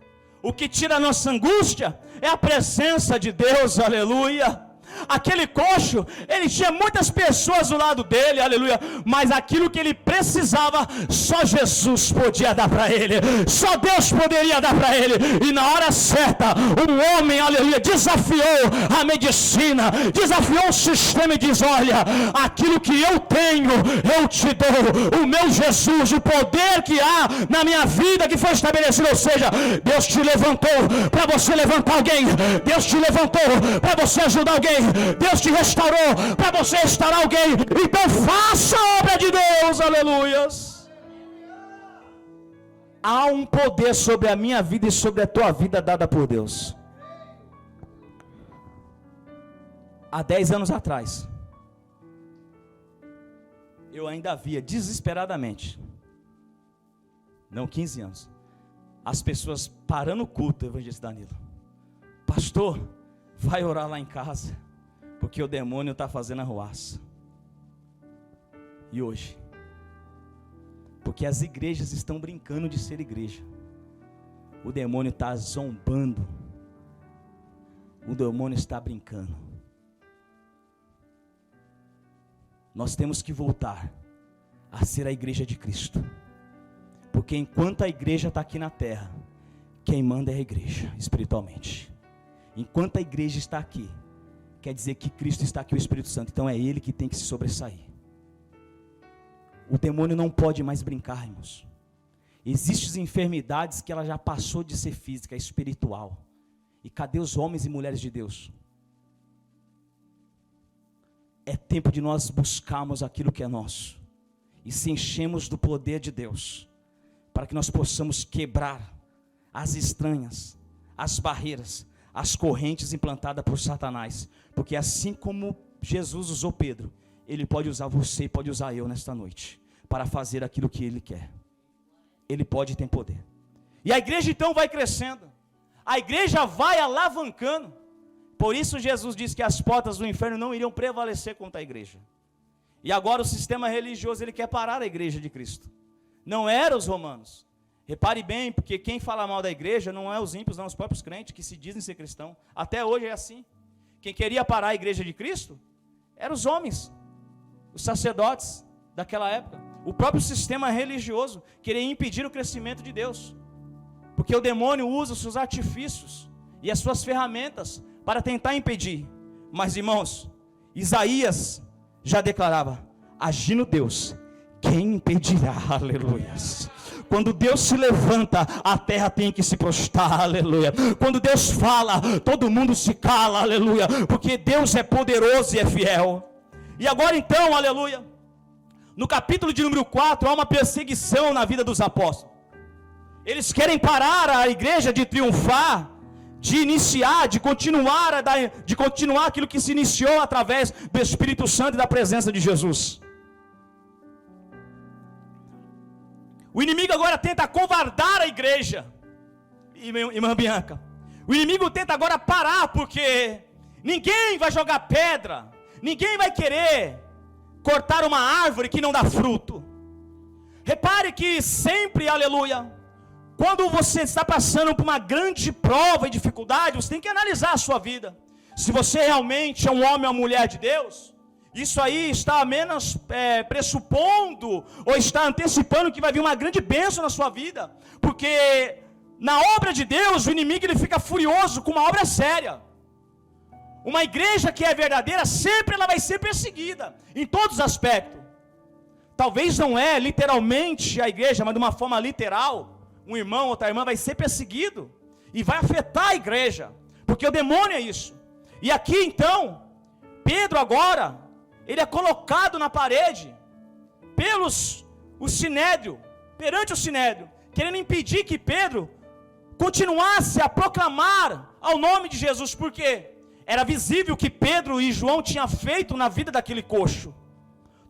O que tira a nossa angústia é a presença de Deus, aleluia. Aquele coxo, ele tinha muitas pessoas do lado dele, aleluia, mas aquilo que ele precisava, só Jesus podia dar para ele, só Deus poderia dar para ele. E na hora certa, um homem, aleluia, desafiou a medicina, desafiou o sistema e diz: olha, aquilo que eu tenho, eu te dou. O meu Jesus, o poder que há na minha vida que foi estabelecido, ou seja, Deus te levantou para você levantar alguém, Deus te levantou para você ajudar alguém, Deus te restaurou para você restaurar alguém. Então faça a obra de Deus, aleluias. Há um poder sobre a minha vida e sobre a tua vida dada por Deus. Há 10 anos atrás, eu ainda via desesperadamente, não, 15 anos, as pessoas parando o culto, evangelista Danilo: pastor, vai orar lá em casa, porque o demônio está fazendo arruaça. E hoje, porque as igrejas estão brincando de ser igreja, o demônio está zombando, o demônio está brincando. Nós temos que voltar a ser a igreja de Cristo, porque enquanto a igreja está aqui na terra, quem manda é a igreja, espiritualmente. Enquanto a igreja está aqui, quer dizer que Cristo está aqui, o Espírito Santo, então é Ele que tem que se sobressair. O demônio não pode mais brincar, irmãos. Existem enfermidades que ela já passou de ser física, é espiritual. E cadê os homens e mulheres de Deus? É tempo de nós buscarmos aquilo que é nosso, e se enchemos do poder de Deus, para que nós possamos quebrar as estranhas, as barreiras, as correntes implantadas por Satanás. Porque assim como Jesus usou Pedro, Ele pode usar você e pode usar eu nesta noite, para fazer aquilo que Ele quer. Ele pode e tem poder. E a igreja então vai crescendo, a igreja vai alavancando. Por isso Jesus disse que as portas do inferno não iriam prevalecer contra a igreja. E agora o sistema religioso, ele quer parar a igreja de Cristo. Não eram os romanos. Repare bem, porque quem fala mal da igreja não é os ímpios, não, os próprios crentes que se dizem ser cristãos. Até hoje é assim. Quem queria parar a igreja de Cristo eram os homens, os sacerdotes daquela época. O próprio sistema religioso queria impedir o crescimento de Deus. porque o demônio usa os seus artifícios e as suas ferramentas para tentar impedir. Mas, irmãos, Isaías já declarava: agindo Deus, quem impedirá? Aleluias. Quando Deus se levanta, a terra tem que se prostrar, aleluia. Quando Deus fala, todo mundo se cala, aleluia, porque Deus é poderoso e é fiel. E agora então, aleluia, no capítulo de número 4, há uma perseguição na vida dos apóstolos. Eles querem parar a igreja de triunfar, de iniciar, de continuar aquilo que se iniciou através do Espírito Santo e da presença de Jesus. O inimigo agora tenta acovardar a igreja, irmã Bianca. O inimigo tenta agora parar, porque ninguém vai jogar pedra, ninguém vai querer cortar uma árvore que não dá fruto. Repare que sempre, aleluia, quando você está passando por uma grande prova e dificuldade, você tem que analisar a sua vida. Se você realmente é um homem ou uma mulher de Deus, isso aí está apenas pressupondo ou está antecipando que vai vir uma grande bênção na sua vida. Porque na obra de Deus, o inimigo ele fica furioso com uma obra séria. Uma igreja que é verdadeira, sempre ela vai ser perseguida, em todos os aspectos. Talvez não é literalmente a igreja, mas de uma forma literal, um irmão ou outra irmã vai ser perseguido, e vai afetar a igreja, porque o demônio é isso. E aqui então, Pedro agora, ele é colocado na parede, perante o sinédrio, querendo impedir que Pedro continuasse a proclamar ao nome de Jesus, porque era visível que Pedro e João tinham feito na vida daquele coxo.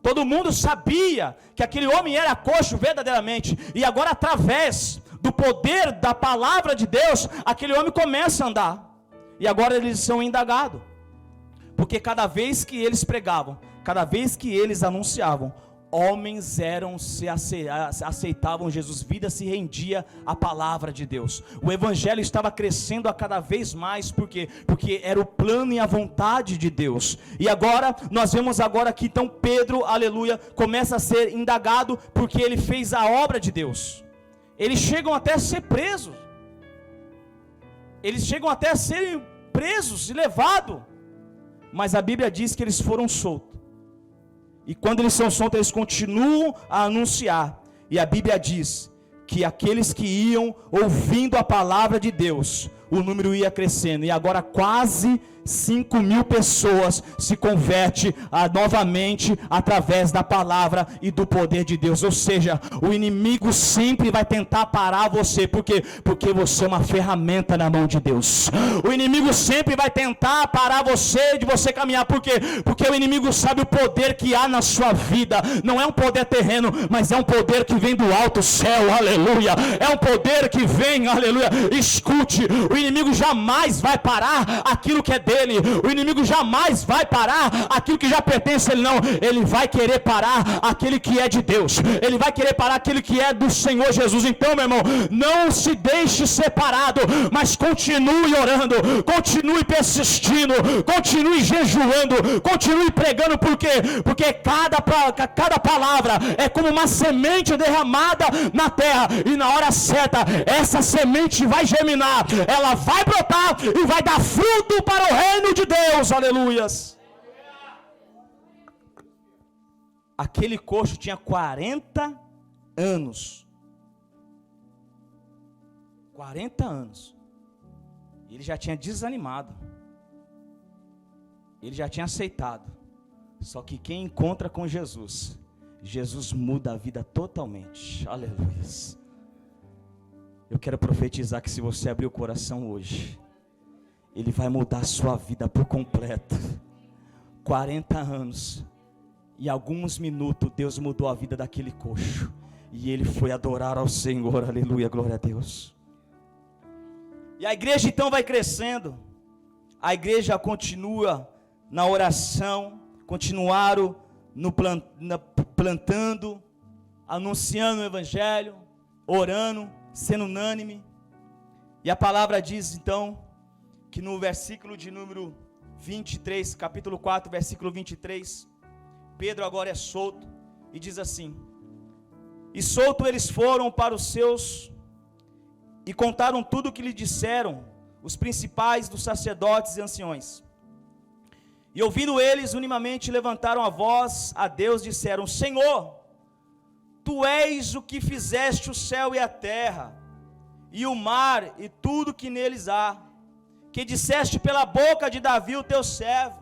Todo mundo sabia que aquele homem era coxo verdadeiramente, e agora através do poder da palavra de Deus, aquele homem começa a andar, e agora eles são indagados, porque cada vez que eles pregavam, cada vez que eles anunciavam, homens aceitavam Jesus, vida se rendia à palavra de Deus. O evangelho estava crescendo a cada vez mais, porque era o plano e a vontade de Deus. E agora, nós vemos agora que então Pedro, aleluia, começa a ser indagado, porque ele fez a obra de Deus. Eles chegam até a ser presos, e levados, mas a Bíblia diz que eles foram soltos. E quando eles são soltos, eles continuam a anunciar. E a Bíblia diz que aqueles que iam ouvindo a palavra de Deus, o número ia crescendo. E agora quase 5.000 pessoas se convertem novamente através da palavra e do poder de Deus. Ou seja, o inimigo sempre vai tentar parar você. Por quê? Porque você é uma ferramenta na mão de Deus. O inimigo sempre vai tentar parar você de você caminhar. Por quê? Porque o inimigo sabe o poder que há na sua vida. Não é um poder terreno, mas é um poder que vem do alto céu. Aleluia. É um poder que vem, aleluia. Escute, o inimigo jamais vai parar aquilo que é dele. O inimigo jamais vai parar aquilo que já pertence a ele, não. Ele vai querer parar aquele que é de Deus. Ele vai querer parar aquele que é do Senhor Jesus. Então, meu irmão, não se deixe separado, mas continue orando, continue persistindo, continue jejuando, continue pregando. Por quê? Porque cada palavra é como uma semente derramada na terra, e na hora certa essa semente vai germinar, ela vai brotar e vai dar fruto para o reino de Deus. Aleluias. Aquele coxo tinha 40 anos. 40 anos. Ele já tinha desanimado. Ele já tinha aceitado. Só que quem encontra com Jesus, Jesus muda a vida totalmente. Aleluias. Eu quero profetizar que se você abrir o coração hoje, Ele vai mudar a sua vida por completo. 40 anos e alguns minutos, Deus mudou a vida daquele coxo, e ele foi adorar ao Senhor. Aleluia, glória a Deus. E a igreja então vai crescendo. A igreja continua na oração, continuaram plantando, anunciando o evangelho, orando, sendo unânime. E a palavra diz então que no versículo de número 23, capítulo 4, versículo 23, Pedro agora é solto, e diz assim: e solto eles foram para os seus e contaram tudo o que lhe disseram os principais dos sacerdotes e anciões. E ouvindo eles, unanimemente levantaram a voz a Deus, disseram: Senhor, Tu és o que fizeste o céu e a terra, e o mar e tudo que neles há, que disseste pela boca de Davi o teu servo,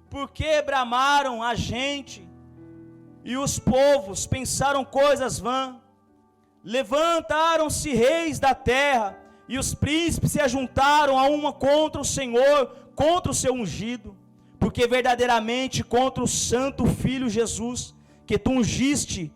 porque bramaram a gente, e os povos pensaram coisas vãs. Levantaram-se reis da terra, e os príncipes se ajuntaram a uma contra o Senhor, contra o seu ungido, porque verdadeiramente contra o santo Filho Jesus, que tu ungiste,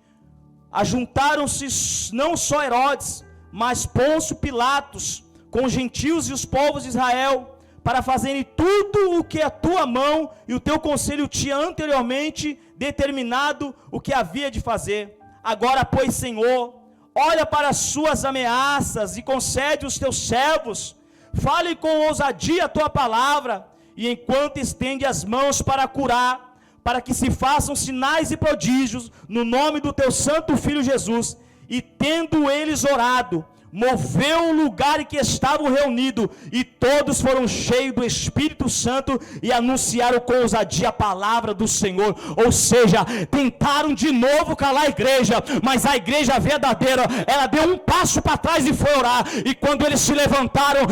ajuntaram-se não só Herodes, mas Pôncio Pilatos, com os gentios e os povos de Israel, para fazerem tudo o que a tua mão e o teu conselho tinha anteriormente determinado o que havia de fazer. Agora, pois, Senhor, olha para as suas ameaças e concede os teus servos, fale com ousadia a tua palavra, e enquanto estende as mãos para curar, para que se façam sinais e prodígios no nome do teu santo Filho Jesus. E tendo eles orado, moveu o lugar em que estavam reunidos, e todos foram cheios do Espírito Santo e anunciaram com ousadia a palavra do Senhor. Ou seja, tentaram de novo calar a igreja, mas a igreja verdadeira, ela deu um passo para trás e foi orar, e quando eles se levantaram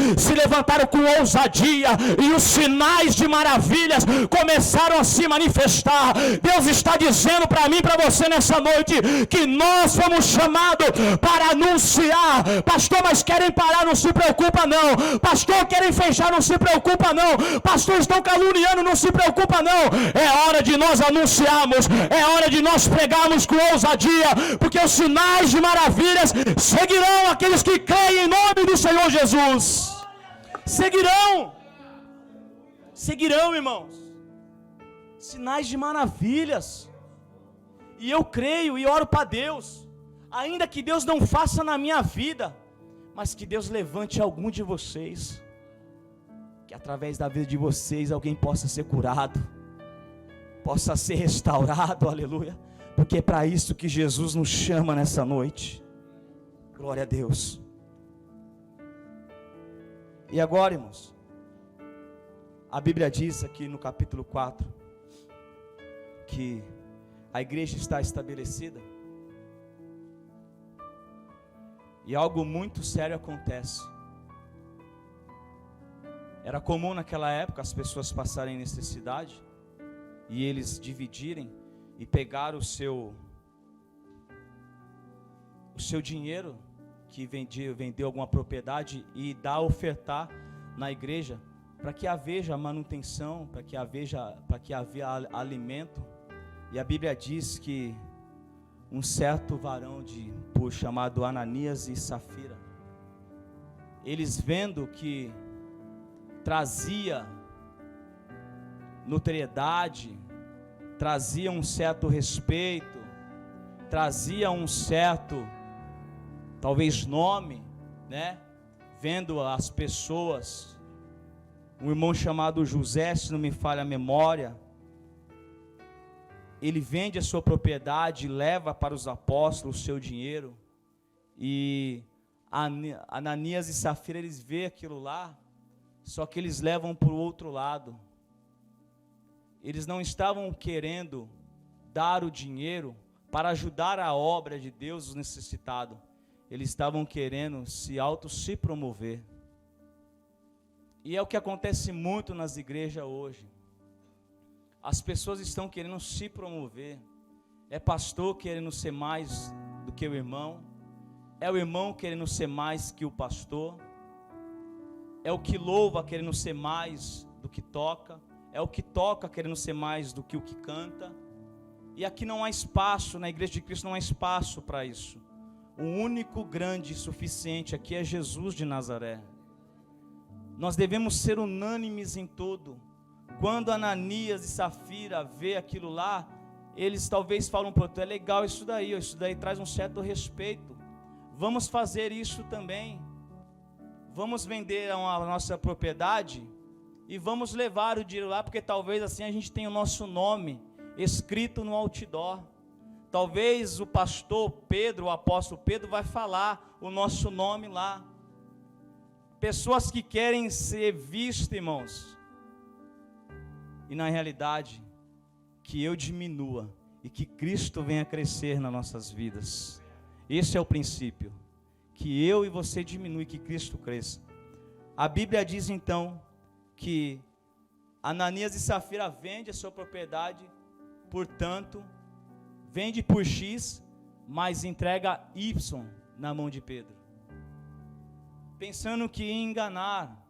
com ousadia, e os sinais de maravilhas começaram a se manifestar. Deus está dizendo para mim e para você nessa noite, que nós fomos chamados para anunciar. Pastor, mas querem parar, não se preocupa não. Pastor, querem fechar, não se preocupa não. Pastor, estão caluniando, não se preocupa não. É hora de nós anunciarmos, é hora de nós pregarmos com ousadia, porque os sinais de maravilhas seguirão aqueles que creem em nome do Senhor Jesus. Seguirão, irmãos, sinais de maravilhas. E eu creio e oro para Deus, ainda que Deus não faça na minha vida, mas que Deus levante algum de vocês, que através da vida de vocês alguém possa ser curado, possa ser restaurado, aleluia, porque é para isso que Jesus nos chama nessa noite. Glória a Deus. E agora, irmãos, a Bíblia diz aqui no capítulo 4, que a igreja está estabelecida, e algo muito sério acontece. Era comum naquela época as pessoas passarem necessidade, e eles dividirem e pegar o seu dinheiro, que vendeu alguma propriedade, e ofertar na igreja, para que haja manutenção, para que havia alimento. E a Bíblia diz que um certo varão chamado Ananias e Safira, eles vendo que trazia notoriedade, trazia um certo respeito, trazia um certo, talvez, nome, né? Vendo as pessoas, um irmão chamado José, se não me falha a memória, ele vende a sua propriedade, leva para os apóstolos o seu dinheiro, e Ananias e Safira, eles veem aquilo lá, só que eles levam para o outro lado. Eles não estavam querendo dar o dinheiro para ajudar a obra de Deus, os necessitados. Eles estavam querendo se promover. E é o que acontece muito nas igrejas hoje. As pessoas estão querendo se promover. É pastor querendo ser mais do que o irmão. É o irmão querendo ser mais que o pastor. É o que louva querendo ser mais do que toca. É o que toca querendo ser mais do que o que canta. E aqui não há espaço, na igreja de Cristo não há espaço para isso. O único grande e suficiente aqui é Jesus de Nazaré. Nós devemos ser unânimes em tudo. Quando Ananias e Safira vê aquilo lá, eles talvez falam para o outro: é legal isso daí traz um certo respeito, vamos fazer isso também, vamos vender a nossa propriedade e vamos levar o dinheiro lá, porque talvez assim a gente tenha o nosso nome escrito no outdoor, talvez o pastor Pedro, o apóstolo Pedro vai falar o nosso nome lá, pessoas que querem ser vistas, irmãos, e na realidade, que eu diminua e que Cristo venha crescer nas nossas vidas. Esse é o princípio, que eu e você diminui, que Cristo cresça. A Bíblia diz então que Ananias e Safira vendem a sua propriedade, portanto, vende por X, mas entrega Y na mão de Pedro, pensando que ia enganar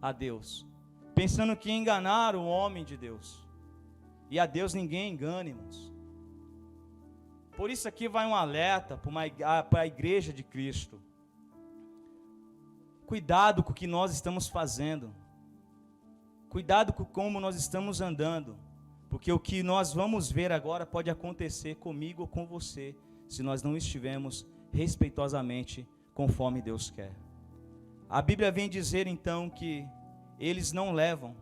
a Deus, pensando que ia enganar o homem de Deus, e a Deus ninguém engana, irmãos. Por isso aqui vai um alerta para a igreja de Cristo. Cuidado com o que nós estamos fazendo, cuidado com como nós estamos andando, porque o que nós vamos ver agora pode acontecer comigo ou com você, se nós não estivermos respeitosamente conforme Deus quer. A Bíblia vem dizer então que eles não levam,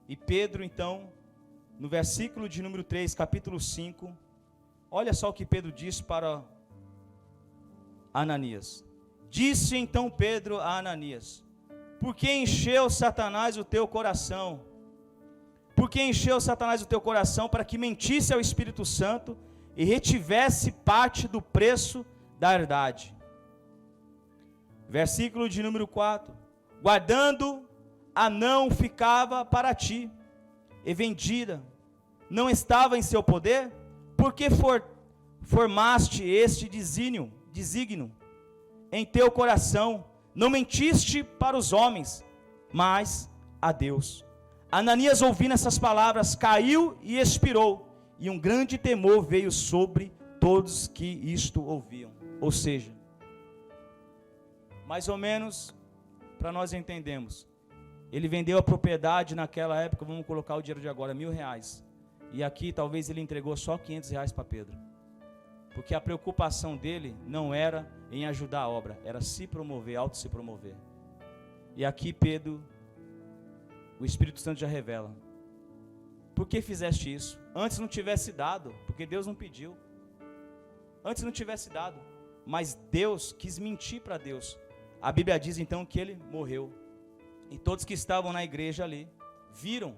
e Pedro então, no versículo de número 3, capítulo 5, olha só o que Pedro diz para Ananias. Disse então Pedro a Ananias: por que encheu Satanás o teu coração? Por que encheu Satanás o teu coração para que mentisse ao Espírito Santo e retivesse parte do preço da herdade? Versículo de número 4. Guardando a não ficava para ti, e vendida não estava em seu poder? Por que formaste este desígnio em teu coração? Não mentiste para os homens, mas a Deus. Ananias, ouvindo essas palavras, caiu e expirou, e um grande temor veio sobre todos que isto ouviam. Ou seja, mais ou menos, para nós entendermos, ele vendeu a propriedade naquela época, vamos colocar o dinheiro de agora, R$1.000, e aqui talvez ele entregou só R$500 para Pedro, porque a preocupação dele não era em ajudar a obra, era se promover, se promover. E aqui Pedro, o Espírito Santo já revela: por que fizeste isso? Antes não tivesse dado, porque Deus não pediu, antes não tivesse dado, mas Deus quis mentir para Deus. A Bíblia diz então que ele morreu, e todos que estavam na igreja ali viram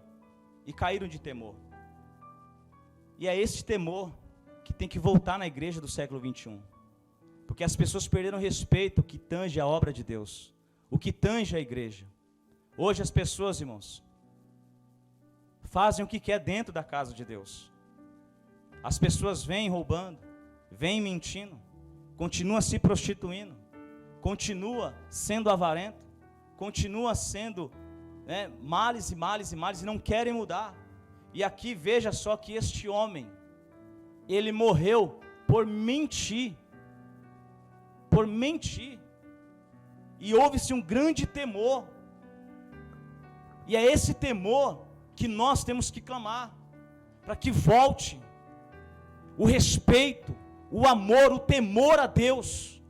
e caíram de temor. E é esse temor que tem que voltar na igreja do século 21, porque as pessoas perderam respeito o que tange a obra de Deus, o que tange a igreja. Hoje as pessoas, irmãos, fazem o que quer dentro da casa de Deus. As pessoas vêm roubando, vêm mentindo, continuam se prostituindo, continua sendo avarento, continua sendo males e males e males, e não querem mudar. E aqui veja só que este homem, ele morreu por mentir, e houve-se um grande temor, e é esse temor que nós temos que clamar, para que volte o respeito, o amor, o temor a Deus.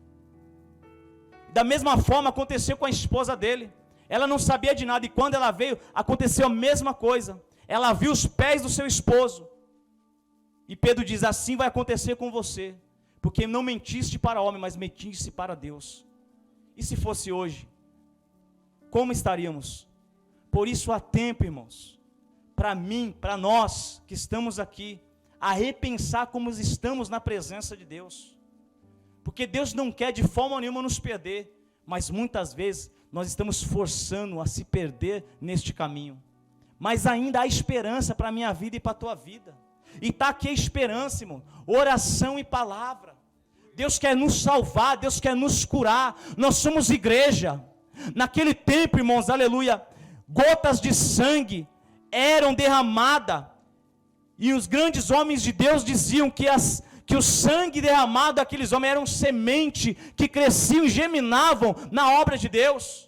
Da mesma forma aconteceu com a esposa dele, ela não sabia de nada, e quando ela veio, aconteceu a mesma coisa, ela viu os pés do seu esposo, e Pedro diz: assim vai acontecer com você, porque não mentiste para o homem, mas mentiste para Deus. E se fosse hoje, como estaríamos? Por isso há tempo, irmãos, para mim, para nós que estamos aqui, a repensar como estamos na presença de Deus, porque Deus não quer de forma nenhuma nos perder, mas muitas vezes nós estamos forçando a se perder neste caminho. Mas ainda há esperança para a minha vida e para a tua vida, e está aqui a esperança, irmão, oração e palavra. Deus quer nos salvar, Deus quer nos curar, nós somos igreja. Naquele tempo, irmãos, aleluia, gotas de sangue eram derramadas, e os grandes homens de Deus diziam que o sangue derramado daqueles homens era semente que cresciam e germinavam na obra de Deus.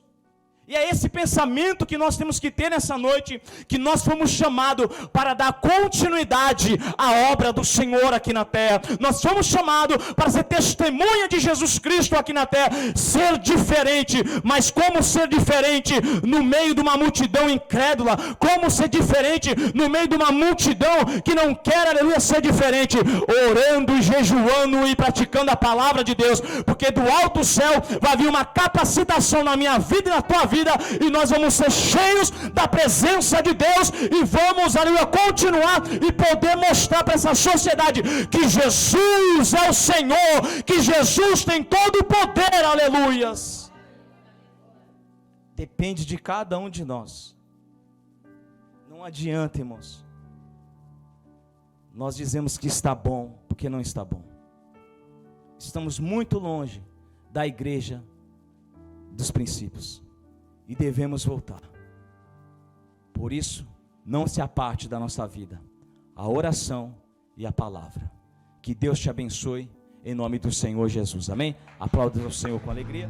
E é esse pensamento que nós temos que ter nessa noite, que nós fomos chamados para dar continuidade à obra do Senhor aqui na terra. Nós fomos chamados para ser testemunha de Jesus Cristo aqui na terra, ser diferente. Mas como ser diferente no meio de uma multidão incrédula? Como ser diferente no meio de uma multidão que não quer, aleluia, ser diferente? Orando e jejuando e praticando a palavra de Deus, porque do alto céu vai vir uma capacitação na minha vida e na tua vida, vida, e nós vamos ser cheios da presença de Deus, e vamos ali continuar e poder mostrar para essa sociedade que Jesus é o Senhor, que Jesus tem todo o poder, aleluias. Depende de cada um de nós. Não adianta, irmãos, nós dizemos que está bom, porque não está bom. Estamos muito longe da igreja dos princípios, e devemos voltar. Por isso, não se aparte da nossa vida a oração e a palavra. Que Deus te abençoe, em nome do Senhor Jesus, amém? Aplauda o Senhor com alegria.